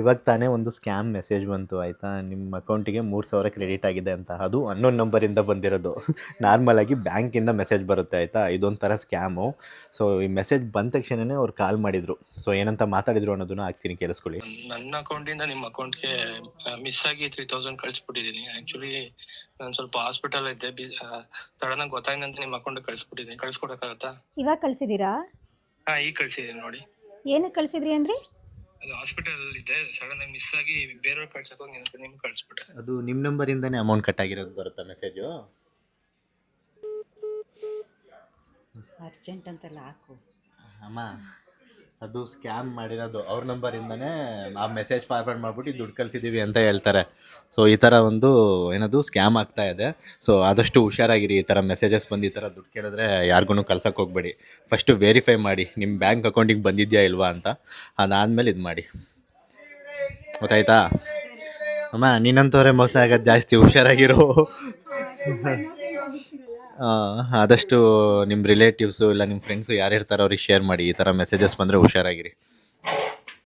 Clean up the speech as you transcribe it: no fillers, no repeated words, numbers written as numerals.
ಇವಾಗ ತಾನೇ ಒಂದು ಸ್ಕ್ಯಾಮ್ ಮೆಸೇಜ್ ಬಂತು ಆಯಿತಾ, ನಿಮ್ಮ ಅಕೌಂಟಿಗೆ 3,000 ಕ್ರೆಡಿಟ್ ಆಗಿದೆ ಅಂತ. ಅದು ಅನ್ನೋನ್ ನಂಬರಿಂದ ಬಂದಿರೋದು. ನಾರ್ಮಲಾಗಿ ಬ್ಯಾಂಕಿಂದ ಮೆಸೇಜ್ ಬರುತ್ತೆ ಆಯಿತಾ, ಇದೊಂಥರ ಸ್ಕ್ಯಾಮು. ಸೊ ಈ ಮೆಸೇಜ್ ಬಂದ ತಕ್ಷಣವೇ ಅವ್ರು ಕಾಲ್ ಮಾಡಿದರು. ಸೊ ಏನಂತ ಮಾತಾಡಿದ್ರು ಅನ್ನೋದನ್ನು ಹಾಕ್ತೀನಿ ಕೇಳಿಸ್ಕೊಳ್ಳಿ. ನನ್ನ ಅಕೌಂಟಿಂದ ನಿಮ್ಮ ಅಕೌಂಟ್ಗೆ ಮಿಸ್ ಆಗಿ 3,000 ಕಳಿಸ್ಬಿಟ್ಟಿದ್ದೀನಿ. ಆಕ್ಚುಲಿ ನಾನು ಸ್ವಲ್ಪ ಹಾಸ್ಪಿಟಲ್ ಇದ್ದೆ, ಸಡನ್ ಆಗಿ ಗೊತ್ತಾಯ್ತಂತ ನಿಮ್ಮ ಅಕೌಂಟ್ ಕಳಿಸ್ಬಿಟ್ಟಿದ್ದೀನಿ. ಕಳಿಸ್ಕೊಡಕ್ಕಾಗತ್ತಾ? ಇವಾಗ ಕಳ್ಸಿದೀರಾ? ಈಗ ಕಳ್ಸಿದ್ದೀನಿ ನೋಡಿ. ಏನಕ್ಕೆ ಕಳ್ಸಿದ್ರಿ ಅಂದ್ರಿ? ಅದು ಹಾಸ್ಪಿಟಲ್ ಇದ್ದೆ, ಸಡನ್ ಆಗಿ ಮಿಸ್ ಆಗಿ ಬೇರೆಯವ್ರು ಕಳ್ಸಕ್ ಹೋಗಿ ನಿಮ್ಗೆ ಕಳಿಸ್ಬಿಟ್ಟೆ. ಅದು ನಿಮ್ಮ ನಂಬರಿಂದನೇ ಅಮೌಂಟ್ ಕಟ್ ಆಗಿರೋದು ಬರುತ್ತಾ ಮೆಸೇಜು? ಅರ್ಜೆಂಟ್ ಅಂತೆಲ್ಲ ಹಾಕು ಅಮ್ಮ, ಅದು ಸ್ಕ್ಯಾಮ್ ಮಾಡಿರೋದು ಅವ್ರ ನಂಬರಿಂದನೇ. ಆ ಮೆಸೇಜ್ ಫಾರ್ವರ್ಡ್ ಮಾಡಿಬಿಟ್ಟು ದುಡ್ಡು ಕಳಿಸಿದ್ದೀವಿ ಅಂತ ಹೇಳ್ತಾರೆ. ಸೊ ಈ ಥರ ಒಂದು ಏನದು ಸ್ಕ್ಯಾಮ್ ಆಗ್ತಾ ಇದೆ. ಸೊ ಆದಷ್ಟು ಹುಷಾರಾಗಿರಿ. ಈ ಥರ ಮೆಸೇಜಸ್ ಬಂದು ಈ ಥರ ದುಡ್ಡು ಕೇಳಿದ್ರೆ ಯಾರಿಗೂ ಕಳ್ಸೋಕ್ಕೆ ಹೋಗಬೇಡಿ. ಫಸ್ಟು ವೆರಿಫೈ ಮಾಡಿ ನಿಮ್ಮ ಬ್ಯಾಂಕ್ ಅಕೌಂಟಿಗೆ ಬಂದಿದೆಯಾ ಇಲ್ವಾ ಅಂತ. ಅದಾದಮೇಲೆ ಇದು ಮಾಡಿ, ಗೊತ್ತಾಯ್ತಾ? ಅಮ್ಮ, ನೀನಂತವರೇ ಮೋಸ ಆಗೋದು ಜಾಸ್ತಿ, ಹುಷಾರಾಗಿರೋ. ಆದಷ್ಟು ನಿಮ್ಮ ರಿಲೇಟಿವ್ಸು ಇಲ್ಲ ನಿಮ್ಮ ಫ್ರೆಂಡ್ಸು ಯಾರು ಇರ್ತಾರೋ ಅವ್ರಿಗೆ ಶೇರ್ ಮಾಡಿ. ಈ ಥರ ಮೆಸೇಜಸ್ ಬಂದರೆ ಹುಷಾರಾಗಿರಿ.